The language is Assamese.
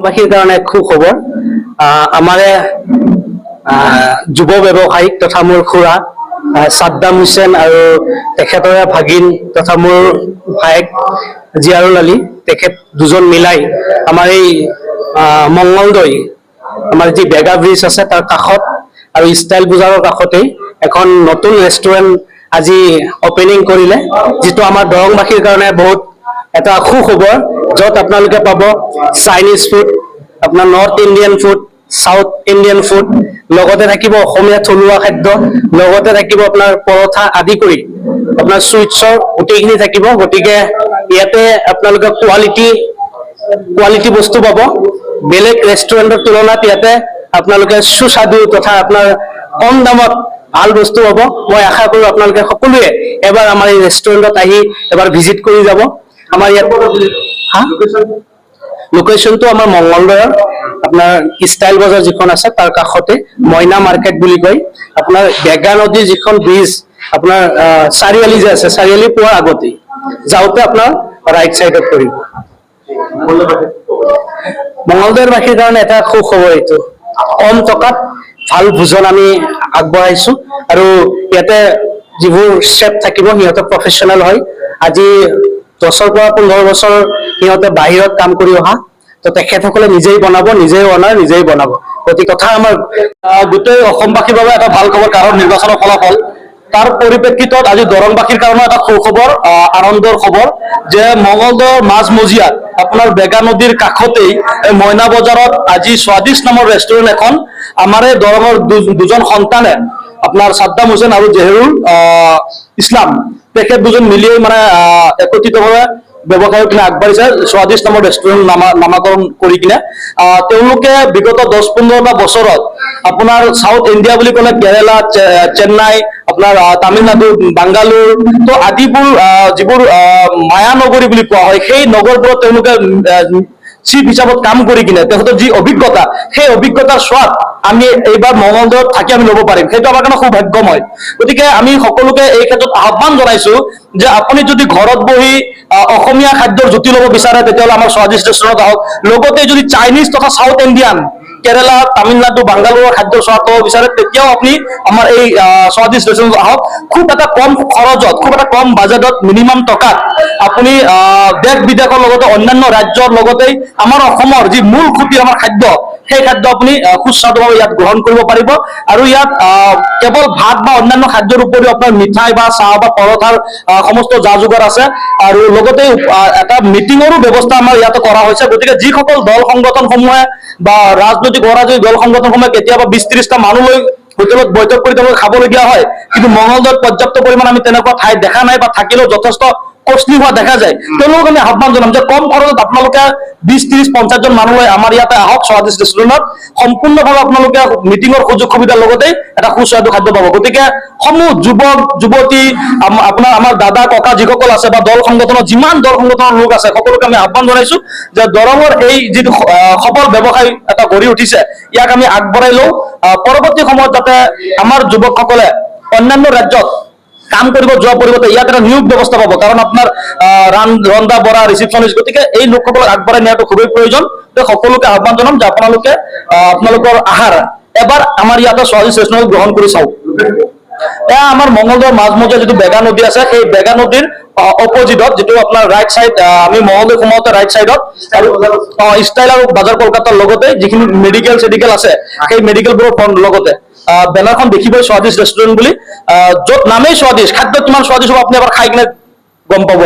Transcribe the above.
বাসীৰ কাৰণে সুখবৰ আমাৰে যুৱ ব্যৱসায়িক তথা মোৰ খুৰা সাদ্দাম হুছেইন আৰু তেখেতৰে ভাগিন তথা মোৰ ভায়েক জিয়াৰুল আলী তেখেত দুজন মিলাই আমাৰ এই মঙ্গলদৈ আমাৰ যি বেগা ব্ৰিজ আছে তাৰ কাষত আৰু ষ্টাইল বজাৰৰ কাষতেই এখন নতুন ৰেষ্টুৰেণ্ট আজি অপেনিং কৰিলে, যিটো আমাৰ দৰংবাসীৰ কাৰণে বহুত এটা সুখবৰ, য'ত আপোনালোকে পাব চাইনিজ ফুড, আপোনাৰ north Indian food, south Indian food, লগতে থাকিব অসমীয়া থলুৱা খাদ্য, লগতে থাকিব আপোনাৰ পৰঠা আদি কৰি আপোনাৰ সুইটছৰ গোটেইখিনি থাকিব। গতিকে ইয়াতে আপোনালোকে কোৱালিটি বস্তু পাব। বেলেগ ৰেষ্টুৰেণ্টৰ তুলনাত ইয়াতে আপোনালোকে সুস্বাদু তথা আপোনাৰ কম দামত ভাল বস্তু পাব। মই আশা কৰো আপোনালোকে সকলোৱে এবাৰ আমাৰ এই ৰেষ্টুৰেণ্টত আহি এবাৰ ভিজিট কৰি যাব। আমাৰ ইয়াত লোকেশ্যনটো আমাৰ মঙ্গলদৈৰ আপোনাৰ ষ্টাইল বজাৰ যিখন আছে তাৰ কাষতে মইনা মাৰ্কেট বুলি কয়। আপোনাৰ বেগা নদীৰ যিখন ব্ৰিজ আপোনাৰ চাৰিআলি যে আছে, চাৰিআলি পোৱাৰ আগতেই যাওঁতে আপোনাৰ ৰাইট চাইডত পৰিব। মঙ্গলদৈৰবাসীৰ কাৰণে এটা সুখবৰ, এইটো কম টকাত ভাল ভোজন আমি আগবঢ়াইছো আৰু ইয়াতে যিবোৰ চেফ থাকিব সিহঁতে প্ৰফেচনেল হয়। আজি 10ৰ পৰা 15 বছৰ সিহঁতে বাহিৰত কাম কৰি অহা, তো তেখেতসকলে নিজেই বনাব, নিজেই অনাৰ, নিজেই বনাব। গতিকে কথা আমাৰ গোটেই অসমবাসীৰ বাবে এটা ভাল খবৰ, কাৰণ নিৰ্বাচনৰ ফলাফল তাৰ পৰিপ্ৰেক্ষিতত আজি দৰংবাসীৰ কাৰণে এটা সুখবৰ, আনন্দৰ খবৰ যে মঙ্গলদৈৰ মাজমজিয়াত আপোনাৰ বেগা নদীৰ কাষতেই মইনা বজাৰত আজি স্বাদিষ্ট নামৰ ৰেষ্টুৰেণ্ট এখন আমাৰে দৰঙৰ দুজন সন্তানে আপোনাৰ সাদ্দাম হুছেইন আৰু জহিৰুল ইছলাম তেখেত দুজন মিলিয়ে মানে একত্ৰিতভাৱে ব্যৱসায় কিনে আগবাঢ়িছে। স্বাদিষ্ট নামৰ ৰেষ্টুৰেণ্ট নামাকৰণ কৰি কিনে তেওঁলোকে বিগত 10-15টা বছৰত আপোনাৰ সাউথ ইণ্ডিয়া বুলি ক'লে কেৰেলা, চেন্নাই, আপোনাৰ তামিলনাডু, বাংগালোৰ তো আদিবোৰ যিবোৰ মায়ানগৰী বুলি কোৱা হয়, সেই নগৰবোৰত তেওঁলোকে চিফ হিচাপত কাম কৰি কিনে তেখেতৰ যি অভিজ্ঞতা, সেই অভিজ্ঞতাৰ স্বাদ আমি এইবাৰ মঙ্গলদৈত থাকি আমি ল'ব পাৰিম। সেইটো আমাৰ কাৰণে সৌভাগ্যময়। গতিকে আমি সকলোকে এই ক্ষেত্ৰত আহ্বান জনাইছো যে আপুনি যদি ঘৰত বহি অসমীয়া খাদ্যৰ জুতি ল'ব বিচাৰে তেতিয়াহ'লে আমাৰ স্বাদিষ্ট ৰেষ্টুৰেণ্টত আহক। লগতে যদি চাইনিজ তথা সাউথ ইণ্ডিয়ান, কেৰেলা, তামিলনাডু, বাংগালোৰৰ খাদ্যৰ স্বাদ ল'ব বিচাৰে তেতিয়াও আপুনি আমাৰ এই স্বাদিষ্ট ৰেষ্টুৰেণ্টত আহক। খুব এটা কম খৰচত, খুব এটা কম বাজেটত, মিনিমাম টকাত আপুনি দেশ বিদেশৰ লগতে অন্যান্য ৰাজ্যৰ লগতে আমাৰ অসমৰ যি মূল খুঁটি আমাৰ খাদ্য, সেই খাদ্য আপুনি সুস্বাদুভাৱে ইয়াত গ্ৰহণ কৰিব পাৰিব। আৰু ইয়াত কেৱল ভাত বা অন্যান্য খাদ্যৰ উপৰিও আপোনাৰ মিঠাই বা চাহ বা পৰঠাৰ সমস্ত যা যোগাৰ আছে, আৰু লগতে এটা মিটিঙৰো ব্যৱস্থা আমাৰ ইয়াতে কৰা হৈছে। গতিকে যিসকল দল সংগঠনসমূহে বা ৰাজনৈতিক অৰাজনৈতিক দল সংগঠনসমূহে কেতিয়াবা 20-30টা মানুহ লৈ হোটেলত বৈঠক কৰি তেওঁলোকে খাবলগীয়া হয়, কিন্তু মঙ্গলদৈত পৰ্যাপ্ত পৰিমাণ আমি তেনেকুৱা ঠাই দেখা নাই, বা থাকিলেও যথেষ্ট কষ্টলি হোৱা দেখা যায়। তেওঁলোকক আমি আহ্বান জনাম যে কম খৰচত আপোনালোকে 20-30-50 জন মানুহ লৈ আমাৰ ইয়াতে আহক স্বাদিষ্ট ৰেষ্টুৰেণ্টত। সম্পূৰ্ণভাৱে আপোনালোকে মিটিঙৰ সুযোগ সুবিধাৰ লগতে এটা সুস্বাদু খাদ্য পাব। গতিকে সমূহ যুৱক যুৱতী, আপোনাৰ আমাৰ দাদা ককা যিসকল আছে বা দল সংগঠনৰ যিমান দল সংগঠনৰ লোক আছে, সকলোকে আমি আহ্বান জনাইছো যে দৰঙৰ এই যিটো সফল ব্যৱসায় এটা গঢ়ি উঠিছে, ইয়াক আমি আগবঢ়াই লওঁ। পৰৱৰ্তী সময়ত যাতে আমাৰ যুৱকসকলে অন্যান্য ৰাজ্যত কাম কৰিব যোৱাৰ পৰিৱৰ্তে ইয়াত এটা নিয়োগ ব্যৱস্থা পাব, কাৰণ আপোনাৰ ৰন্ধা বঢ়া, ৰিচিপশ্যনিষ্ট, গতিকে এই লোকসকলক আগবঢ়াই নিয়াটো খুবেই প্ৰয়োজন। সকলোকে আহ্বান জনাম যে আপোনালোকে আপোনালোকৰ আহাৰ এবাৰ আমাৰ ইয়াতে স্বাদিষ্ট ৰেষ্টুৰেণ্টত গ্ৰহণ কৰি চাওক। এয়া আমাৰ মঙ্গলদৈৰ মাজমজিয়া যিটো বেগা নদী আছে, সেই বেগা নদীৰ অপজিটত যিটো আপোনাৰ ৰাইট চাইড, আমি মঙ্গলদৈ সোমাওঁতে ৰাইট চাইডত আৰু ষ্টাইল আৰু বাজাৰ কলকাতাৰ লগতে যিখিনি মেডিকেল আছে, সেই মেডিকেলবোৰৰ লগতে বেনাৰখন দেখিবই স্বাদিষ্ট ৰেষ্টুৰেণ্ট বুলি, য'ত নামেই স্বাদিষ্ট, খাদ্য কিমান স্বাদিষ্ট হ'ব আপুনি এবাৰ খাই কিনে গম পাব।